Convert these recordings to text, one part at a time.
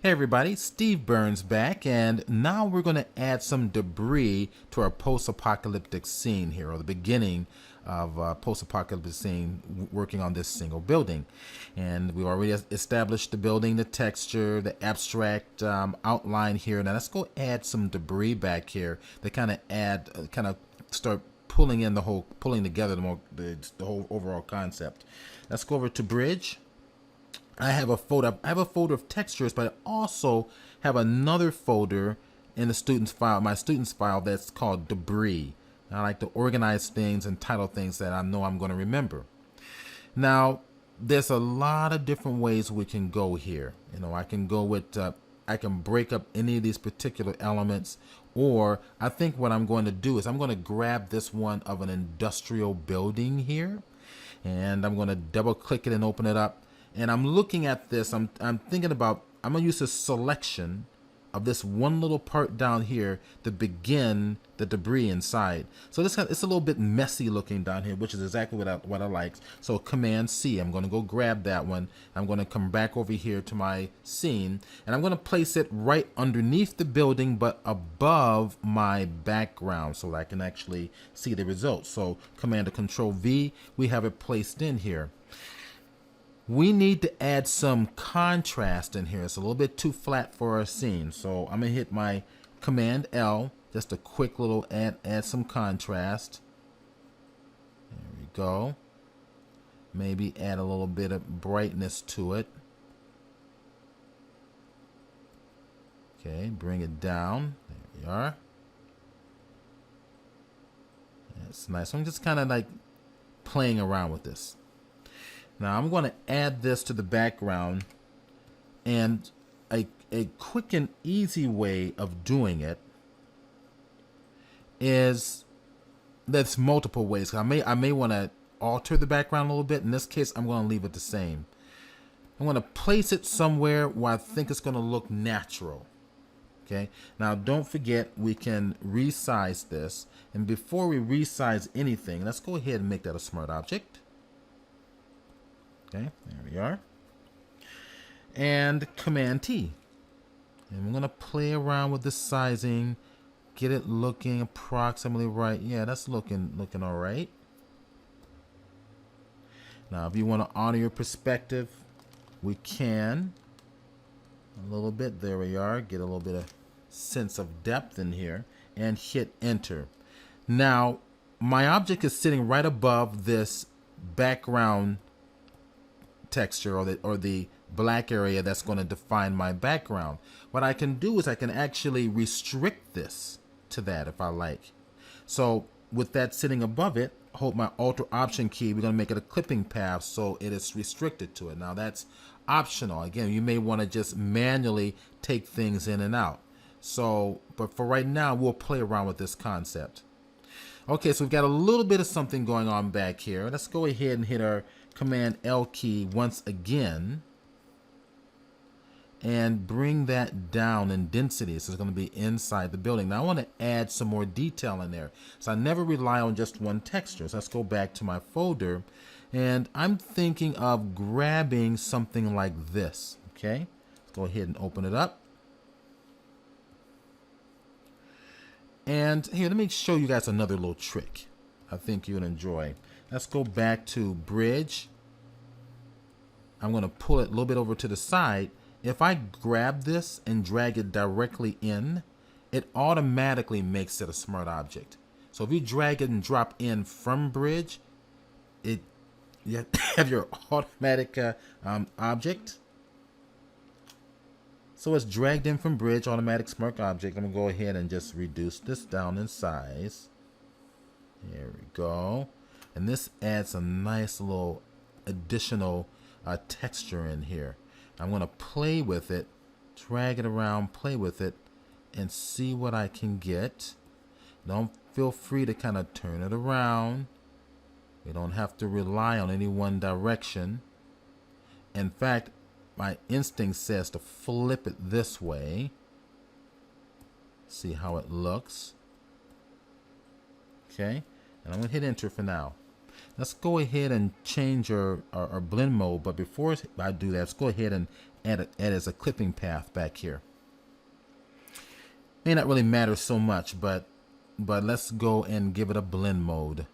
Hey everybody, Steve Burns back, and now we're going to add some debris to our post-apocalyptic scene here, or the beginning of post-apocalyptic scene working on this single building. And we've already established the building, the texture, the abstract outline here. Now let's go add some debris back here that kind of start pulling in pulling together the whole overall concept. Let's go over to Bridge. I have a folder of textures, but I also have another folder in the my students file that's called debris. I like to organize things and title things that I know I'm going to remember. Now, there's a lot of different ways we can go here. I can go with, I can break up any of these particular elements, or I think what I'm going to do is I'm going to grab this one of an industrial building here, and I'm going to double click it and open it up. And I'm looking at this, I'm thinking about, I'm going to use a selection of this one little part down here to begin the debris inside. So it's a little bit messy looking down here, which is exactly what I like. So Command C, I'm going to go grab that one. I'm going to come back over here to my scene, and I'm going to place it right underneath the building, but above my background so that I can actually see the results. So Command or Control V, we have it placed in here. We need to add some contrast in here. It's a little bit too flat for our scene. So I'm going to hit my Command L, just a quick little add some contrast. There we go. Maybe add a little bit of brightness to it. Okay, bring it down. There we are. That's nice. So I'm just kind of like playing around with this. Now I'm going to add this to the background, and a quick and easy way of doing it is, there's multiple ways. I may want to alter the background a little bit. In this case, I'm going to leave it the same. I'm going to place it somewhere where I think it's going to look natural. Okay. Now don't forget, we can resize this, and before we resize anything, let's go ahead and make that a smart object. Okay, there we are. And Command T. And we're going to play around with the sizing, get it looking approximately right. Yeah, that's looking all right. Now, if you want to honor your perspective, we can. A little bit, there we are. Get a little bit of sense of depth in here, and hit Enter. Now, my object is sitting right above this background texture, or the black area that's going to define my background. What I can do is I can actually restrict this to that if I like. So with that sitting above it, hold my Alt or Option key. We're going to make it a clipping path so it is restricted to it. Now that's optional. Again, you may want to just manually take things in and out. So, but for right now, we'll play around with this concept. Okay, so we've got a little bit of something going on back here. Let's go ahead and hit our Command L key once again and bring that down in density. So it's going to be inside the building. Now I want to add some more detail in there. So I never rely on just one texture. So let's go back to my folder, and I'm thinking of grabbing something like this. Okay, let's go ahead and open it up. And here, let me show you guys another little trick I think you'll enjoy. Let's go back to Bridge. I'm going to pull it a little bit over to the side. If I grab this and drag it directly in, it automatically makes it a smart object. So if you drag it and drop in from Bridge, you have your automatic object. So it's dragged in from Bridge, automatic smart object. I'm going to go ahead and just reduce this down in size. There we go. And this adds a nice little additional texture in here. I'm going to play with it, drag it around, play with it, and see what I can get. Don't feel free to kind of turn it around. We don't have to rely on any one direction. In fact, my instinct says to flip it this way. See how it looks. Okay, and I'm going to hit Enter for now. Let's go ahead and change our blend mode, but before I do that, let's go ahead and add as a clipping path back here. May not really matter so much, but let's go and give it a blend mode.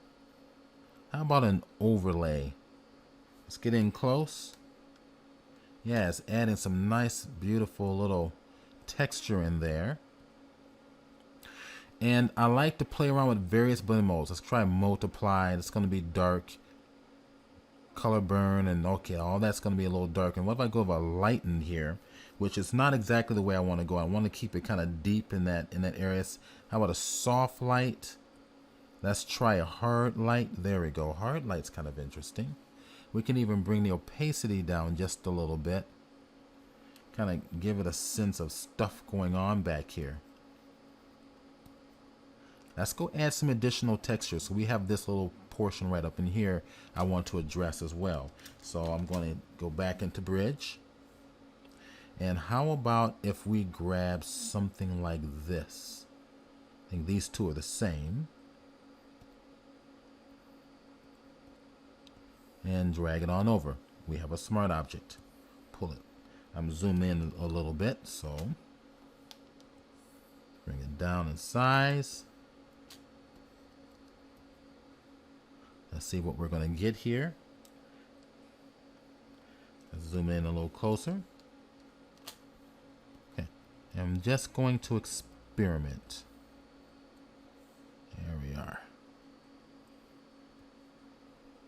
How about an overlay? Let's get in close. Yeah, it's adding some nice, beautiful little texture in there. And I like to play around with various blend modes. Let's try multiply. It's going to be dark. Color burn, and okay, all that's going to be a little dark. And what if I go with a lighten here, which is not exactly the way I want to go. I want to keep it kind of deep in that area. How about a soft light? Let's try a hard light. There we go. Hard light's kind of interesting. We can even bring the opacity down just a little bit. Kind of give it a sense of stuff going on back here. Let's go add some additional texture. So we have this little portion right up in here I want to address as well. So I'm going to go back into Bridge. And how about if we grab something like this? I think these two are the same. And drag it on over. We have a smart object. Pull it. I'm zooming in a little bit, so bring it down in size. Let's see what we're going to get here. Let's zoom in a little closer. Okay, I'm just going to experiment. There we are.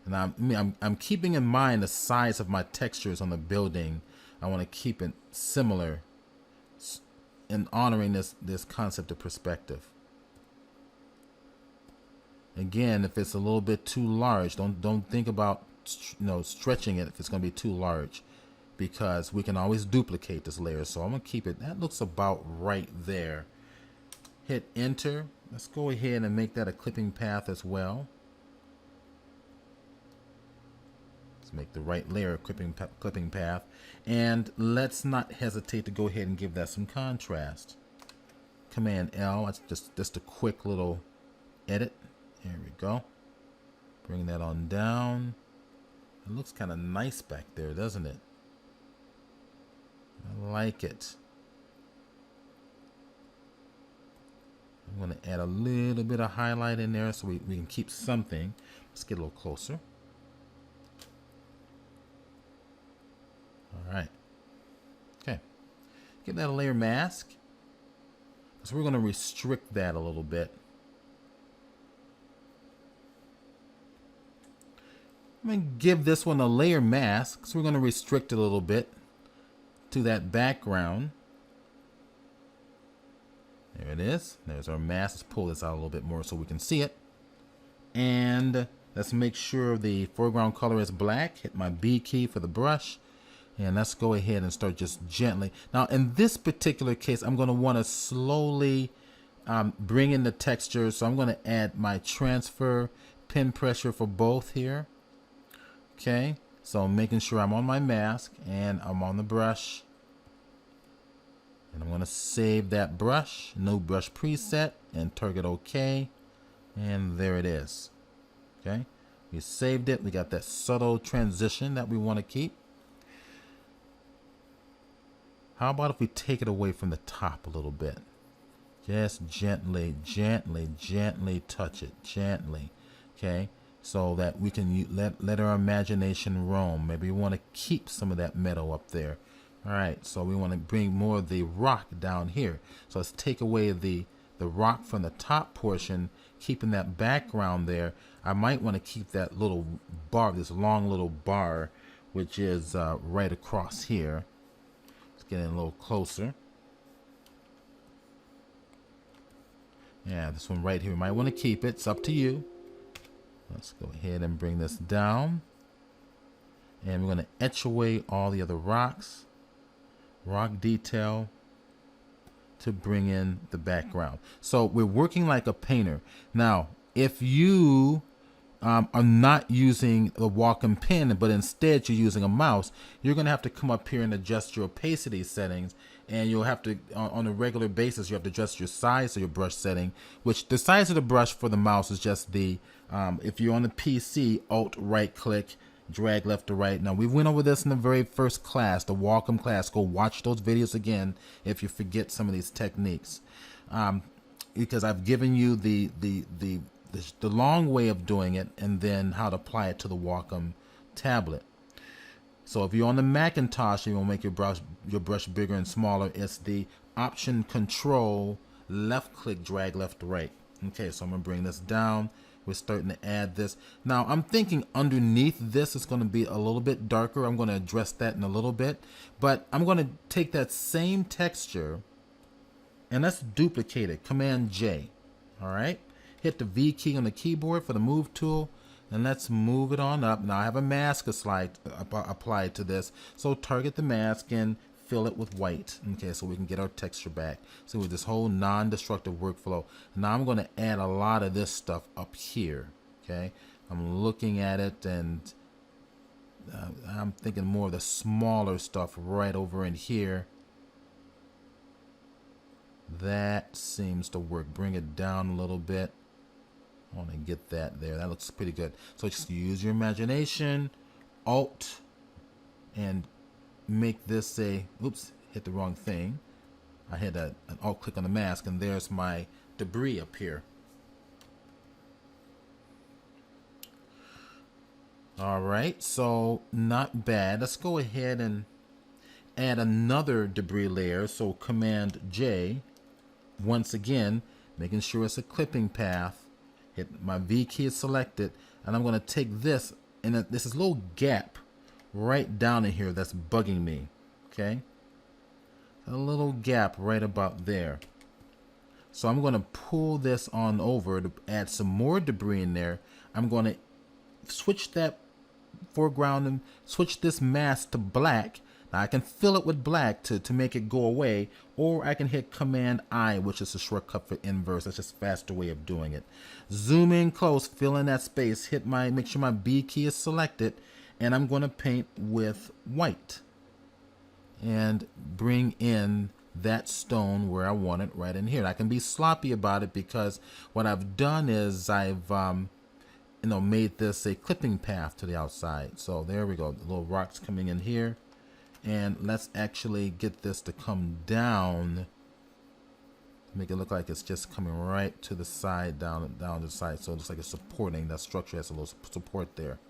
And I'm keeping in mind the size of my textures on the building. I want to keep it similar in honoring this concept of perspective. Again, if it's a little bit too large, don't think about stretching it if it's going to be too large, because we can always duplicate this layer. So I'm going to keep it. That looks about right there. Hit enter. Let's go ahead and make that a clipping path as well. Let's make the right layer a clipping path, and let's not hesitate to go ahead and give that some contrast. Command L. That's just a quick little edit. There we go. Bring that on down. It looks kind of nice back there, doesn't it? I like it. I'm going to add a little bit of highlight in there so we can keep something. Let's get a little closer. All right. Okay. Give that a layer mask. So we're going to restrict that a little bit. I'm going to give this one a layer mask, so we're going to restrict it a little bit to that background. There it is. There's our mask. Let's pull this out a little bit more so we can see it. And let's make sure the foreground color is black. Hit my B key for the brush. And let's go ahead and start just gently. Now, in this particular case, I'm going to want to slowly bring in the texture. So I'm going to add my transfer pin pressure for both here. Okay, so I'm making sure I'm on my mask and I'm on the brush. And I'm going to save that brush, no brush preset, and target OK. And there it is. Okay, we saved it. We got that subtle transition that we want to keep. How about if we take it away from the top a little bit? Just gently, gently, gently touch it, gently. Okay. So that we can let our imagination roam. Maybe we want to keep some of that meadow up there. All right, so we want to bring more of the rock down here. So let's take away the rock from the top portion, keeping that background there. I might want to keep that little bar, this long little bar, which is right across here. Let's get in a little closer. Yeah, this one right here, we might want to keep it. It's up to you. Let's go ahead and bring this down. And we're going to etch away all the other rocks. Rock detail to bring in the background. So we're working like a painter. Now, if you are not using the Wacom pen, but instead you're using a mouse, you're going to have to come up here and adjust your opacity settings. And you'll have to, on a regular basis, you have to adjust your size of your brush setting, which the size of the brush for the mouse is just the, if you're on the PC, Alt right click drag left to right. Now, we went over this in the very first class, the Wacom class. Go watch those videos again if you forget some of these techniques, because I've given you the long way of doing it and then how to apply it to the Wacom tablet. So if you're on the Macintosh and you want to make your brush bigger and smaller, it's the Option Control left click, drag left to right. Okay, so I'm going to bring this down. We're starting to add this. Now I'm thinking underneath this is going to be a little bit darker. I'm going to address that in a little bit. But I'm going to take that same texture and let's duplicate it. Command J. All right. Hit the V key on the keyboard for the move tool. And let's move it on up. Now I have a mask applied to this. So target the mask and fill it with white. Okay, so we can get our texture back. So with this whole non-destructive workflow. Now I'm going to add a lot of this stuff up here. Okay, I'm looking at it and I'm thinking more of the smaller stuff right over in here. That seems to work. Bring it down a little bit. I want to get that there. That looks pretty good. So just use your imagination, Alt, and make this a, oops, hit the wrong thing. I hit an Alt click on the mask, and there's my debris up here. All right, so not bad. Let's go ahead and add another debris layer. So Command J, once again, making sure it's a clipping path. Hit my V key is selected, and I'm going to take this, and this is a little gap right down in here that's bugging me. Okay, a little gap right about there. So I'm going to pull this on over to add some more debris in there. I'm going to switch that foreground and switch this mask to black. Now I can fill it with black to make it go away, or I can hit Command I, which is a shortcut for inverse. That's just a faster way of doing it. Zoom in close, fill in that space, make sure my B key is selected, and I'm going to paint with white and bring in that stone where I want it right in here. I can be sloppy about it because what I've done is I've made this a clipping path to the outside. So there we go. The little rocks coming in here. And let's actually get this to come down. Make it look like it's just coming right to the side, down the side. So it looks like it's supporting. That structure has a little support there.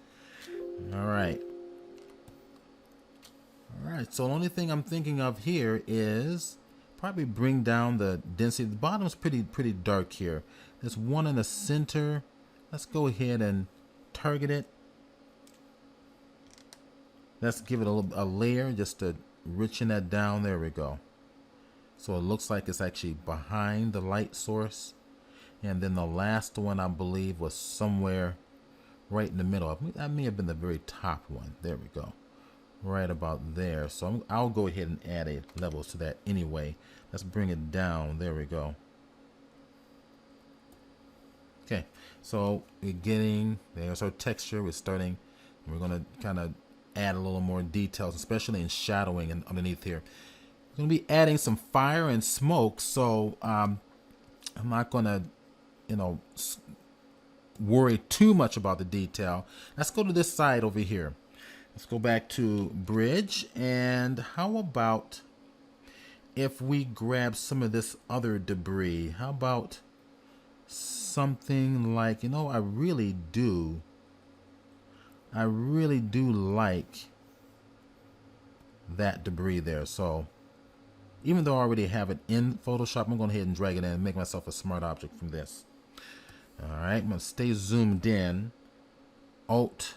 All right. All right. So the only thing I'm thinking of here is probably bring down the density. The bottom's pretty dark here. There's one in the center. Let's go ahead and target it. Let's give it a layer just to richen that down. There we go. So it looks like it's actually behind the light source. And then the last one, I believe, was somewhere right in the middle. That may have been the very top one. There we go. Right about there. So I'll go ahead and add a level to that anyway. Let's bring it down. There we go. Okay. So we're getting, there's our texture. We're starting, we're going to kind of add a little more details, especially in shadowing and underneath here. I'm going to be adding some fire and smoke, so I'm not going to, worry too much about the detail. Let's go to this side over here. Let's go back to bridge, and how about if we grab some of this other debris? How about something like, I really do like that debris there. So even though I already have it in Photoshop, I'm going ahead and drag it in and make myself a smart object from this. All right, I'm going to stay zoomed in, Alt,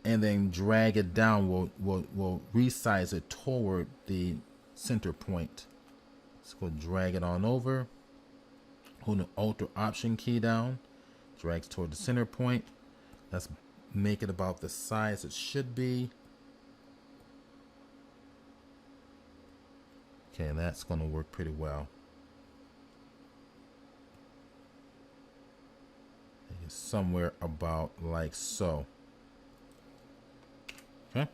and then drag it down. We'll resize it toward the center point. Let's go drag it on over. Hold the Alt or Option key down. Drags toward the center point. Let's make it about the size it should be. Okay, that's going to work pretty well. Somewhere about like so. Okay.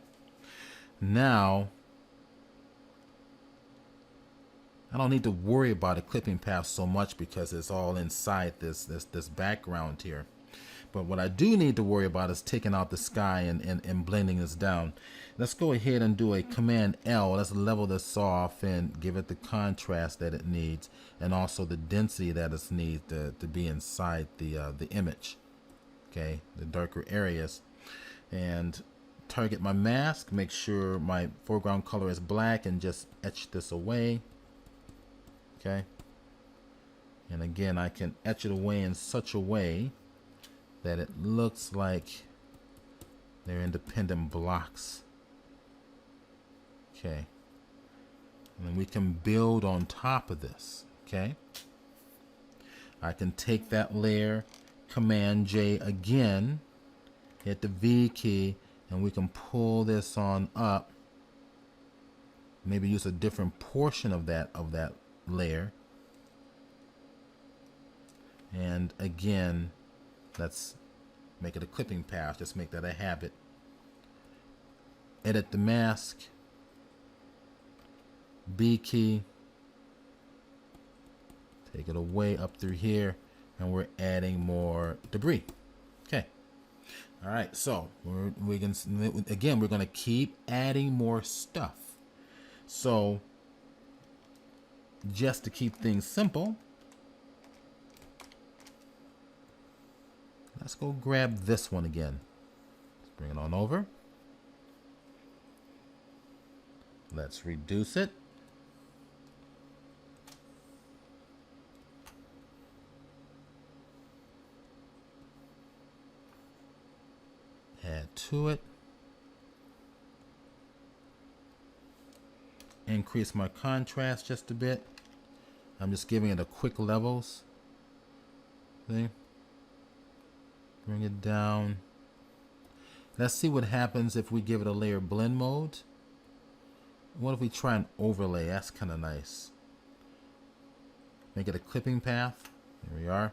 Now, I don't need to worry about a clipping path so much because it's all inside this background here. But what I do need to worry about is taking out the sky and blending this down. Let's go ahead and do a Command L. Let's level this off and give it the contrast that it needs, and also the density that it needs to be inside the image. Okay, the darker areas. And target my mask, make sure my foreground color is black, and just etch this away. Okay. And again, I can etch it away in such a way that it looks like they're independent blocks. Okay. And then we can build on top of this. Okay. I can take that layer, Command J again, hit the V key, and we can pull this on up. Maybe use a different portion of that layer. And again, let's make it a clipping path. Just make that a habit. Edit the mask. B key. Take it away up through here, and we're adding more debris. Okay. All right. So we're going to keep adding more stuff. So just to keep things simple, let's go grab this one again. Let's bring it on over. Let's reduce it. Add to it. Increase my contrast just a bit. I'm just giving it a quick levels. See? Bring it down. Let's see what happens if we give it a layer blend mode. What if we try an overlay? That's kind of nice. Make it a clipping path. There we are.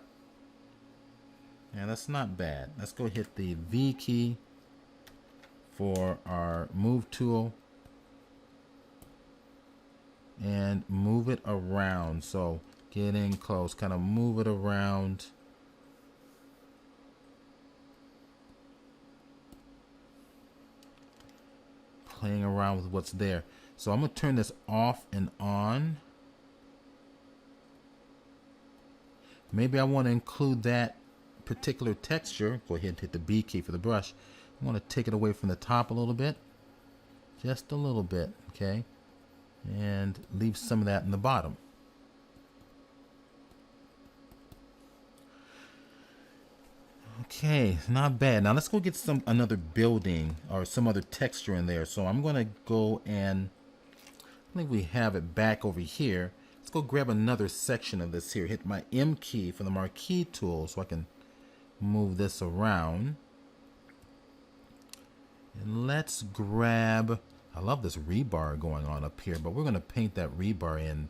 Yeah, that's not bad. Let's go hit the V key for our move tool and move it around. So get in close, kind of move it around. Playing around with what's there. So I'm going to turn this off and on. Maybe I want to include that particular texture. Go ahead and hit the B key for the brush. I want to take it away from the top a little bit. Just a little bit, okay? And leave some of that in the bottom. Okay, not bad. Now let's go get another building or some other texture in there. So I'm going to go and I think we have it back over here. Let's go grab another section of this here. Hit my M key for the marquee tool so I can move this around. And let's grab, I love this rebar going on up here, but we're going to paint that rebar in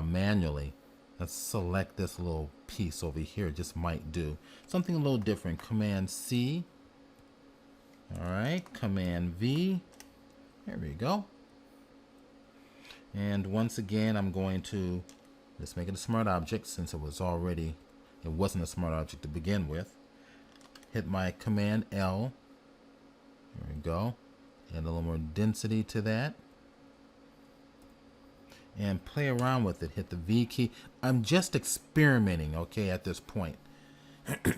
manually. Let's select this little piece over here. It just might do something a little different. Command C. All right, Command V. There we go. And once again, I'm going to just make it a smart object since it wasn't a smart object to begin with. Hit my Command L. There we go. Add a little more density to that. And play around with it. Hit the V key. I'm just experimenting, okay, at this point.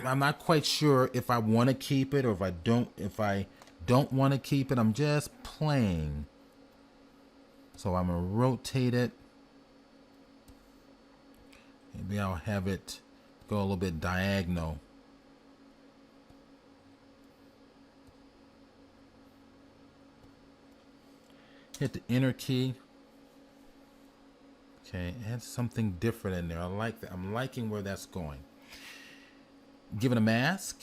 I'm not quite sure if I want to keep it or if I don't want to keep it. I'm just playing. So I'm going to rotate it. Maybe I'll have it go a little bit diagonal. Hit the enter key. Okay, add something different in there. I like that. I'm liking where that's going. Give it a mask.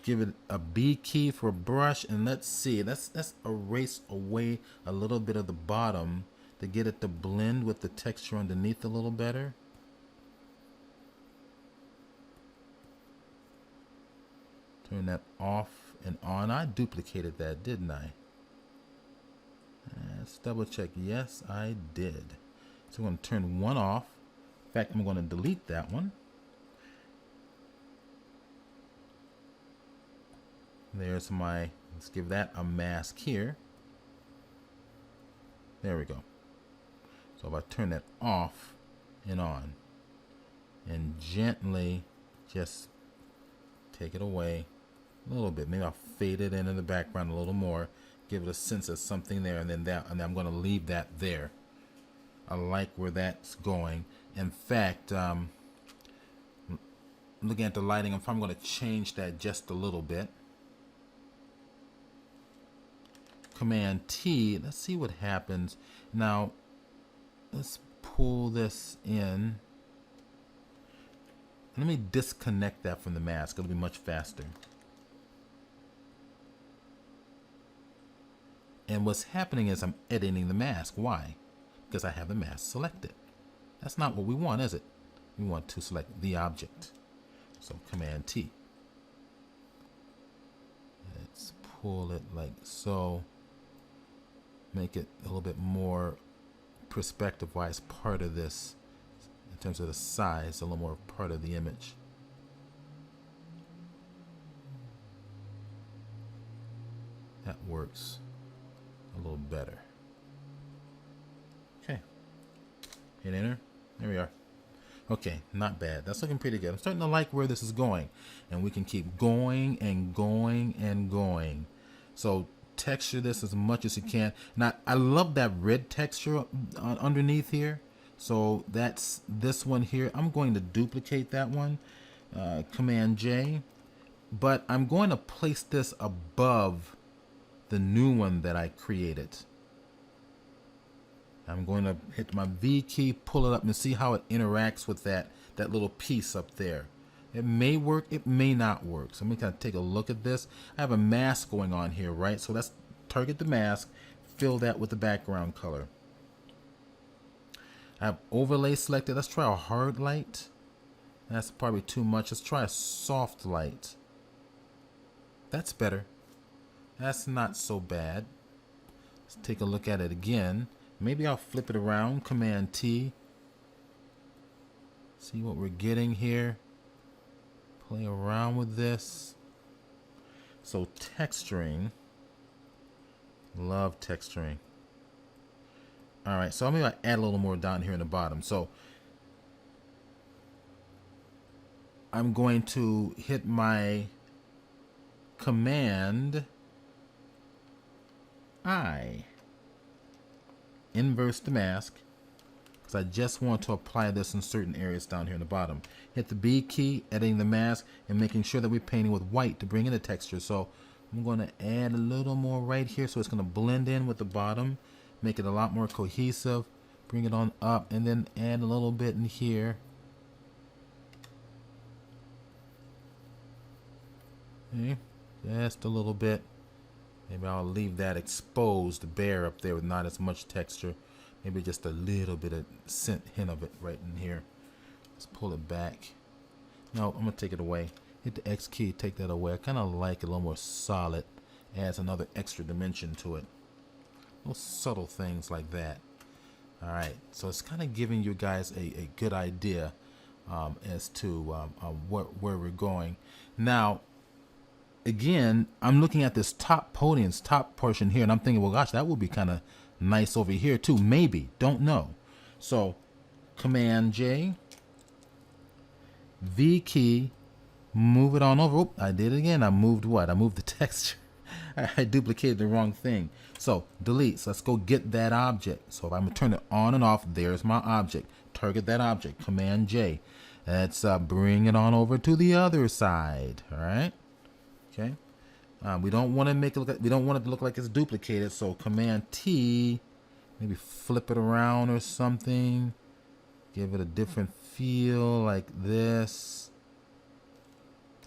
Give it a B key for a brush, and let's see. Let's erase away a little bit of the bottom to get it to blend with the texture underneath a little better. Turn that off and on. I duplicated that, didn't I? Let's double check. Yes, I did. So I'm going to turn one off. In fact, I'm going to delete that one. There's my, let's give that a mask here. There we go. So if I turn that off and on and gently just take it away a little bit, maybe I'll fade it in the background a little more, give it a sense of something there, and then I'm going to leave that there. I like where that's going. In fact, looking at the lighting, I'm going to change that just a little bit. Command T, let's see what happens. Now, let's pull this in. Let me disconnect that from the mask. It'll be much faster. And what's happening is I'm editing the mask. Why? Because I have the mask selected. That's not what we want, is it? We want to select the object. So Command T. Let's pull it like so. Make it a little bit more perspective-wise part of this. In terms of the size, a little more part of the image. That works a little better. Okay. Hit enter. There we are. Okay, not bad. That's looking pretty good. I'm starting to like where this is going. And we can keep going and going and going. So texture this as much as you can. Now, I love that red texture underneath here. So that's this one here. I'm going to duplicate that one. Command J. But I'm going to place this above the new one that I created. I'm going to hit my V key, pull it up, and see how it interacts with that little piece up there. It may work, it may not work. So I'm going to kind of take a look at this. I have a mask going on here, right? So let's target the mask, fill that with the background color. I have overlay selected. Let's try a hard light. That's probably too much. Let's try a soft light. That's better. That's not so bad. Let's take a look at it again. Maybe I'll flip it around. Command T. See what we're getting here. Play around with this. So texturing. Love texturing. All right, so I'm going to add a little more down here in the bottom. So I'm going to hit my Command I. Inverse the mask, because I just want to apply this in certain areas down here in the bottom. Hit the B key, editing the mask, and making sure that we're painting with white to bring in the texture. So I'm going to add a little more right here, so it's going to blend in with the bottom, make it a lot more cohesive. Bring it on up, and then add a little bit in here. Okay, just a little bit. Maybe I'll leave that exposed bare up there with not as much texture. Maybe just a little bit of hint of it right in here. Let's pull it back. No, I'm going to take it away. Hit the X key, take that away. I kind of like it a little more solid. Adds another extra dimension to it. Little subtle things like that. Alright, so it's kind of giving you guys a good idea as to where we're going. Now, again, I'm looking at this top portion here, and I'm thinking, well, gosh, that would be kind of nice over here too. Maybe, don't know. So, Command J, V key, move it on over. Oop, I did it again. I moved what? I moved the texture. I duplicated the wrong thing. So, delete. So let's go get that object. So if I'm gonna turn it on and off, there's my object. Target that object. Command J. Let's bring it on over to the other side. All right. Okay, we don't want to make it look. We don't want it to look like it's duplicated. So Command T, maybe flip it around or something. Give it a different feel like this,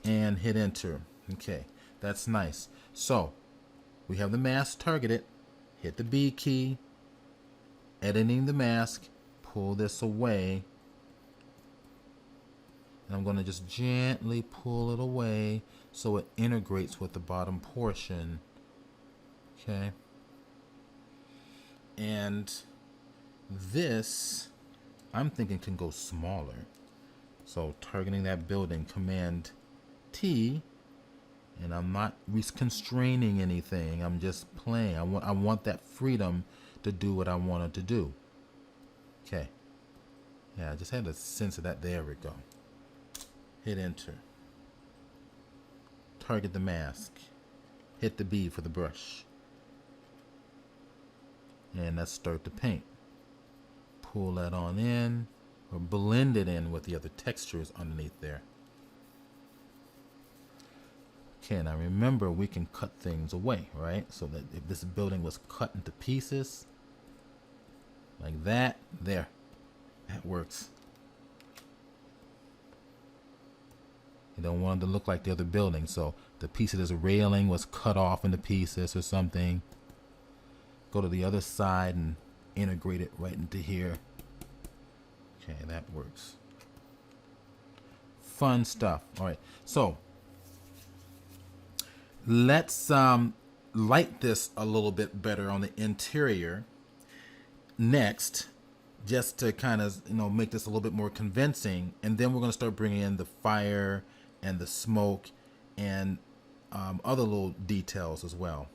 and hit Enter. Okay, that's nice. So we have the mask targeted. Hit the B key. Editing the mask. Pull this away. And I'm going to just gently pull it away so it integrates with the bottom portion. Okay. And this, I'm thinking, can go smaller. So targeting that building, Command T, And I'm not constraining anything. I'm just playing. I want that freedom to do what I wanted to do. Okay. Yeah, I just had a sense of that. There we go. Hit enter. Target the mask. Hit the B for the brush. And let's start to paint. Pull that on in, or blend it in with the other textures underneath there. Okay, now remember we can cut things away, right? So that if this building was cut into pieces, like that, there, that works. You don't want it to look like the other building, so the piece of this railing was cut off into pieces or something. Go to the other side and integrate it right into here. Okay, that works. Fun stuff. All right, so let's light this a little bit better on the interior next, just to kind of, you know, make this a little bit more convincing. And then we're going to start bringing in the fire and the smoke and other little details as well.